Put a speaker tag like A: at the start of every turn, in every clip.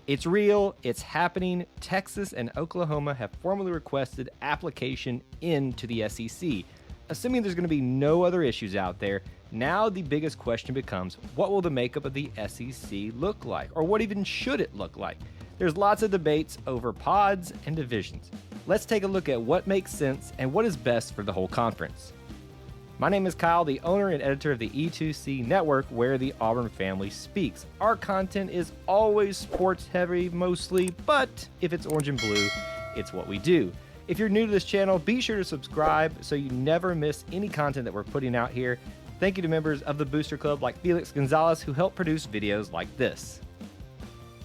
A: It's real, it's happening. Texas and Oklahoma have formally requested application into the SEC. Assuming there's going to be no other issues out there, now the biggest question becomes, what will the makeup of the SEC look like? Or what even should it look like? There's lots of debates over pods and divisions. Let's take a look at what makes sense and what is best for the whole conference. My name is Kyle, the owner and editor of the E2C Network, where the Auburn family speaks. Our content is always sports heavy mostly, but if it's orange and blue, it's what we do. If you're new to this channel, be sure to subscribe so you never miss any content that we're putting out here. Thank you to members of the Booster Club like Felix Gonzalez who help produce videos like this.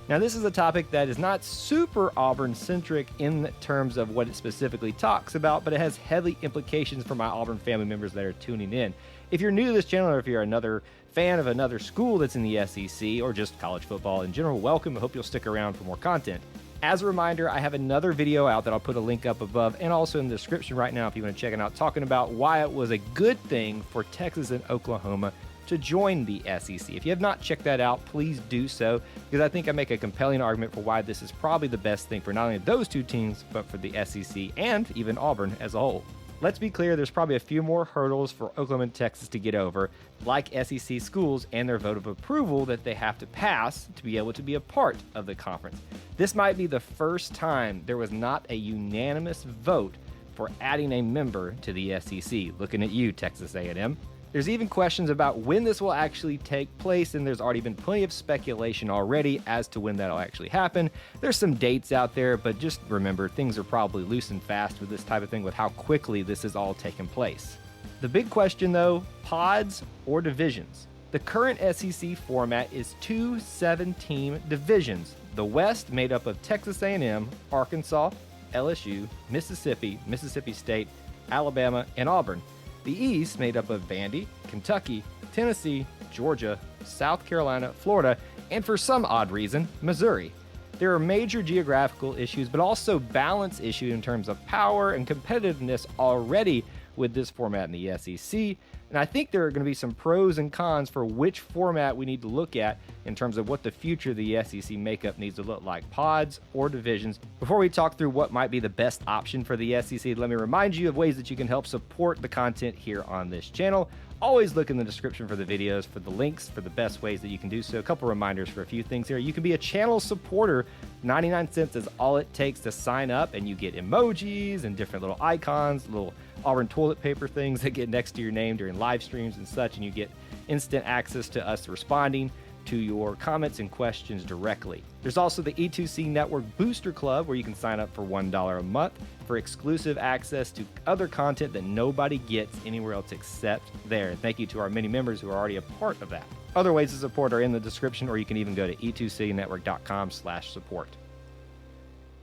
A: Now, this is a topic that is not super Auburn-centric in terms of what it specifically talks about, but it has heavy implications for my Auburn family members that are tuning in. If you're new to this channel, or if you're another fan of another school that's in the SEC, or just college football in general, welcome. I hope you'll stick around for more content. As a reminder, I have another video out that I'll put a link up above and also in the description right now if you want to check it out, talking about why it was a good thing for Texas and Oklahoma to join the SEC. If you have not checked that out, please do so, because I think I make a compelling argument for why this is probably the best thing for not only those two teams, but for the SEC and even Auburn as a whole. Let's be clear, there's probably a few more hurdles for Oklahoma and Texas to get over, like SEC schools and their vote of approval that they have to pass to be able to be a part of the conference. This might be the first time there was not a unanimous vote for adding a member to the SEC. Looking at you, Texas A&M. There's even questions about when this will actually take place, and there's already been plenty of speculation already as to when that'll actually happen. There's some dates out there, but just remember, things are probably loose and fast with this type of thing with how quickly this is all taking place. The big question though, pods or divisions? The current SEC format is two 7-team divisions. The West made up of Texas A&M, Arkansas, LSU, Mississippi, Mississippi State, Alabama, and Auburn. The East made up of Vandy, Kentucky, Tennessee, Georgia, South Carolina, Florida, and for some odd reason, Missouri. There are major geographical issues, but also balance issues in terms of power and competitiveness already with this format in the SEC. And I think there are going to be some pros and cons for which format we need to look at in terms of what the future of the SEC makeup needs to look like, pods or divisions. Before we talk through what might be the best option for the SEC, let me remind you of ways that you can help support the content here on this channel. Always look in the description for the videos for the links for the best ways that you can do so. A couple reminders for a few things here. You can be a channel supporter. 99 cents is all it takes to sign up, and you get emojis and different little icons, little Auburn toilet paper things that get next to your name during live streams and such, and you get instant access to us responding to your comments and questions directly. There's also the E2C Network Booster Club, where you can sign up for $1 a month for exclusive access to other content that nobody gets anywhere else except there. And thank you to our many members who are already a part of that. Other ways to support are in the description, or you can even go to e2cnetwork.com/support.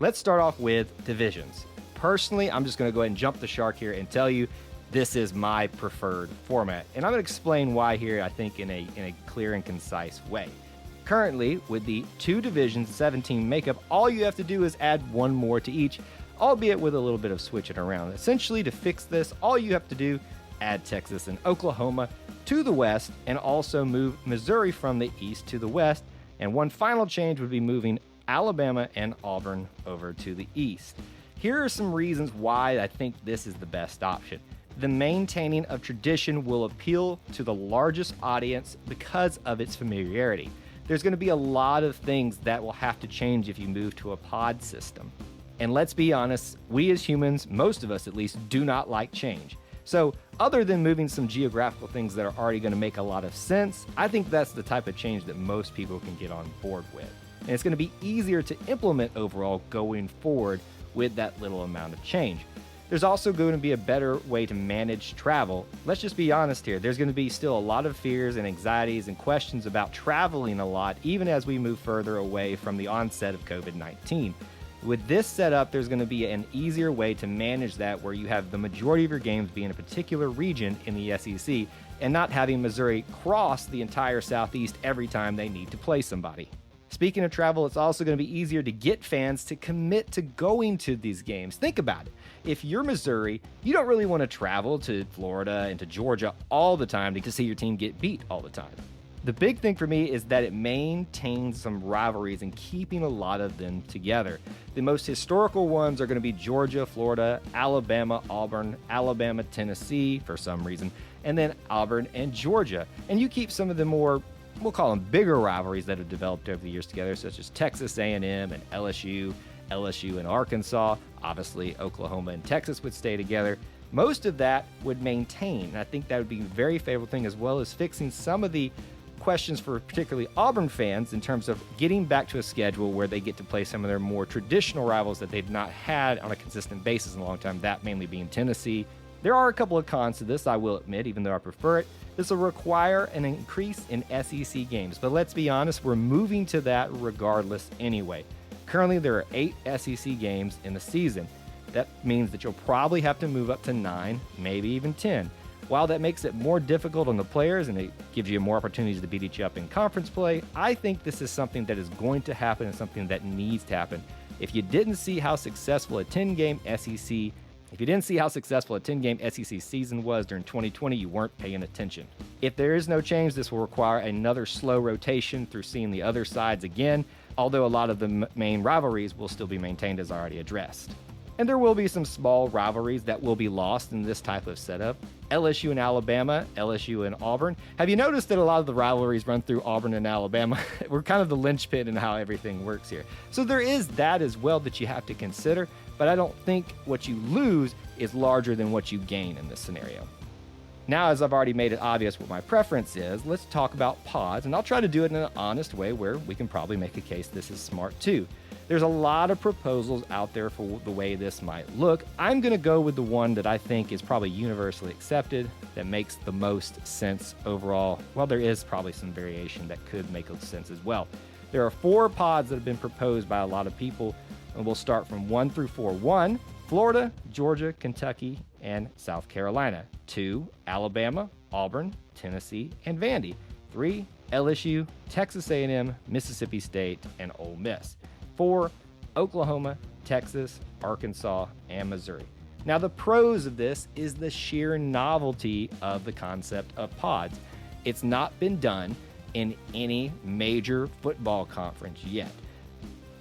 A: Let's start off with divisions. Personally, I'm just going to go ahead and jump the shark here and tell you this is my preferred format. And I'm going to explain why here, I think, in a clear and concise way. Currently, with the two divisions, 17 makeup, all you have to do is add one more to each, albeit with a little bit of switching around. Essentially, to fix this, all you have to do, add Texas and Oklahoma to the west, and also move Missouri from the east to the west. And one final change would be moving Alabama and Auburn over to the east. Here are some reasons why I think this is the best option. The maintaining of tradition will appeal to the largest audience because of its familiarity. There's going to be a lot of things that will have to change if you move to a pod system. And let's be honest, we as humans, most of us at least, do not like change. So other than moving some geographical things that are already going to make a lot of sense, I think that's the type of change that most people can get on board with. And it's going to be easier to implement overall going forward with that little amount of change. There's also going to be a better way to manage travel. Let's just be honest here. There's going to be still a lot of fears and anxieties and questions about traveling a lot, even as we move further away from the onset of COVID-19. With this setup, there's going to be an easier way to manage that, where you have the majority of your games be in a particular region in the SEC and not having Missouri cross the entire Southeast every time they need to play somebody. Speaking of travel, it's also going to be easier to get fans to commit to going to these games. Think about it. If you're Missouri, you don't really want to travel to Florida and to Georgia all the time to see your team get beat all the time. The big thing for me is that it maintains some rivalries and keeping a lot of them together. The most historical ones are going to be Georgia, Florida, Alabama, Auburn, Alabama, Tennessee for some reason, and then Auburn and Georgia. And you keep some of the more, we'll call them bigger rivalries that have developed over the years together, such as Texas A&M and LSU, LSU and Arkansas. Obviously, Oklahoma and Texas would stay together. Most of that would maintain, and I think that would be a very favorable thing, as well as fixing some of the questions for particularly Auburn fans in terms of getting back to a schedule where they get to play some of their more traditional rivals that they've not had on a consistent basis in a long time, that mainly being Tennessee. There are a couple of cons to this, I will admit, even though I prefer it. This will require an increase in SEC games, but let's be honest, we're moving to that regardless anyway. Currently, there are 8 SEC games in the season. That means that you'll probably have to move up to 9, maybe even 10. While that makes it more difficult on the players and it gives you more opportunities to beat each other up in conference play, I think this is something that is going to happen and something that needs to happen. If you didn't see how successful a 10-game SEC season was during 2020, you weren't paying attention. If there is no change, this will require another slow rotation through seeing the other sides again, although a lot of the main rivalries will still be maintained as already addressed. And there will be some small rivalries that will be lost in this type of setup. LSU and Alabama, LSU and Auburn. Have you noticed that a lot of the rivalries run through Auburn and Alabama? We're kind of the linchpin in how everything works here. So there is that as well that you have to consider, but I don't think what you lose is larger than what you gain in this scenario. Now, as I've already made it obvious what my preference is, let's talk about pods, and I'll try to do it in an honest way where we can probably make a case this is smart too. There's a lot of proposals out there for the way this might look. I'm going to go with the one that I think is probably universally accepted, that makes the most sense overall. Well, there is probably some variation that could make sense as well. There are 4 pods that have been proposed by a lot of people, and we'll start from 1 through 4. 1, Florida, Georgia, Kentucky, and South Carolina. 2, Alabama, Auburn, Tennessee, and Vandy. 3, LSU, Texas A&M, Mississippi State, and Ole Miss. 4, Oklahoma, Texas, Arkansas, and Missouri. Now, the pros of this is the sheer novelty of the concept of pods. It's not been done in any major football conference yet.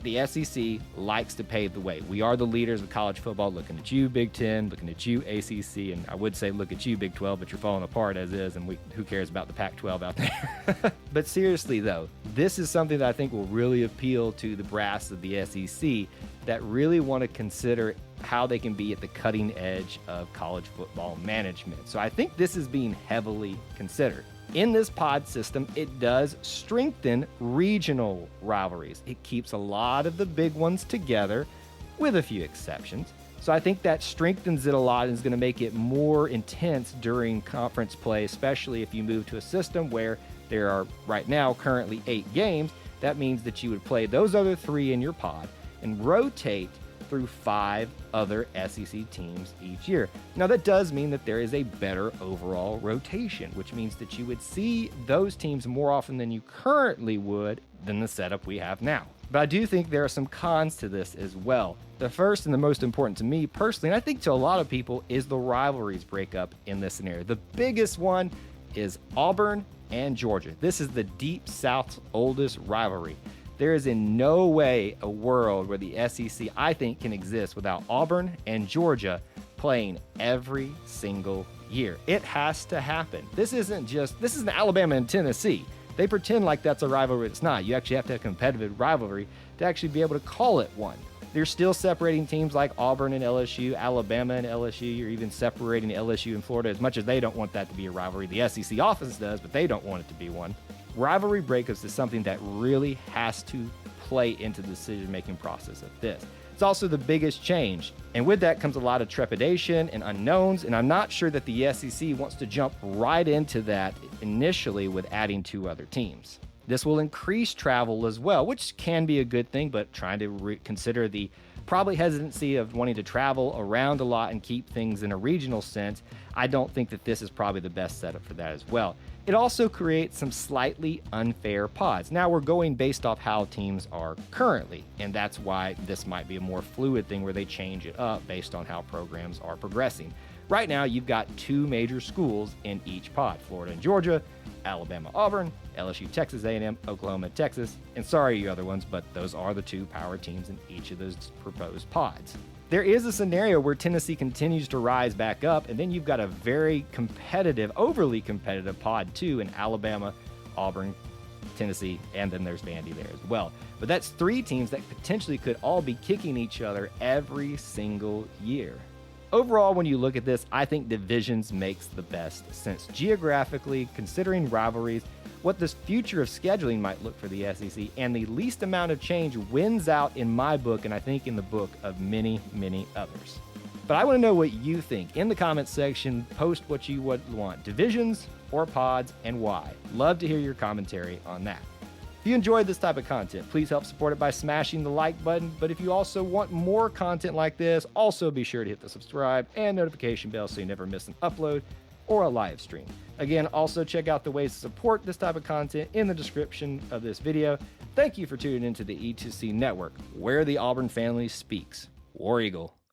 A: The SEC likes to pave the way. We are the leaders of college football. Looking at you, Big Ten, looking at you, ACC, and I would say look at you, Big 12, but you're falling apart as is, and who cares about the Pac-12 out there? But seriously, though, this is something that I think will really appeal to the brass of the SEC that really want to consider how they can be at the cutting edge of college football management. So I think this is being heavily considered. In this pod system, it does strengthen regional rivalries. It keeps a lot of the big ones together, with a few exceptions. So I think that strengthens it a lot and is going to make it more intense during conference play, especially if you move to a system where there are right now currently 8 games. That means that you would play those other 3 in your pod and rotate through 5 other SEC teams each year. Now, that does mean that there is a better overall rotation, which means that you would see those teams more often than you currently would than the setup we have now. But I do think there are some cons to this as well. The first and the most important to me personally, and I think to a lot of people, is the rivalries breakup in this scenario. The biggest one is Auburn and Georgia. This is the Deep South's oldest rivalry. There is in no way a world where the SEC, I think, can exist without Auburn and Georgia playing every single year. It has to happen. This isn't Alabama and Tennessee. They pretend like that's a rivalry. It's not. You actually have to have a competitive rivalry to actually be able to call it one. They're still separating teams like Auburn and LSU, Alabama and LSU. You're even separating LSU and Florida, as much as they don't want that to be a rivalry. The SEC office does, but they don't want it to be one. Rivalry breakups is something that really has to play into the decision-making process of this. It's also the biggest change, and with that comes a lot of trepidation and unknowns, and I'm not sure that the SEC wants to jump right into that initially with adding 2 other teams. This will increase travel as well, which can be a good thing, but trying to consider the probably hesitancy of wanting to travel around a lot and keep things in a regional sense, I don't think that this is probably the best setup for that as well. It also creates some slightly unfair pods. Now we're going based off how teams are currently, and that's why this might be a more fluid thing where they change it up based on how programs are progressing. Right now, you've got 2 major schools in each pod, Florida and Georgia, Alabama, Auburn, LSU, Texas A&M, Oklahoma, Texas, and sorry you other ones, but those are the 2 power teams in each of those proposed pods. There is a scenario where Tennessee continues to rise back up, and then you've got a very competitive, overly competitive pod 2 in Alabama, Auburn, Tennessee, and then there's Vandy there as well. But that's 3 teams that potentially could all be kicking each other every single year. Overall, when you look at this, I think divisions makes the best sense. Geographically, considering rivalries, what this future of scheduling might look for the SEC, and the least amount of change wins out in my book, and I think in the book of many, many others. But I want to know what you think. In the comments section, post what you would want, divisions or pods, and why. Love to hear your commentary on that. If you enjoyed this type of content, please help support it by smashing the like button. But if you also want more content like this, also be sure to hit the subscribe and notification bell so you never miss an upload or a live stream. Again, also check out the ways to support this type of content in the description of this video. Thank you for tuning into the E2C Network, where the Auburn family speaks. War Eagle.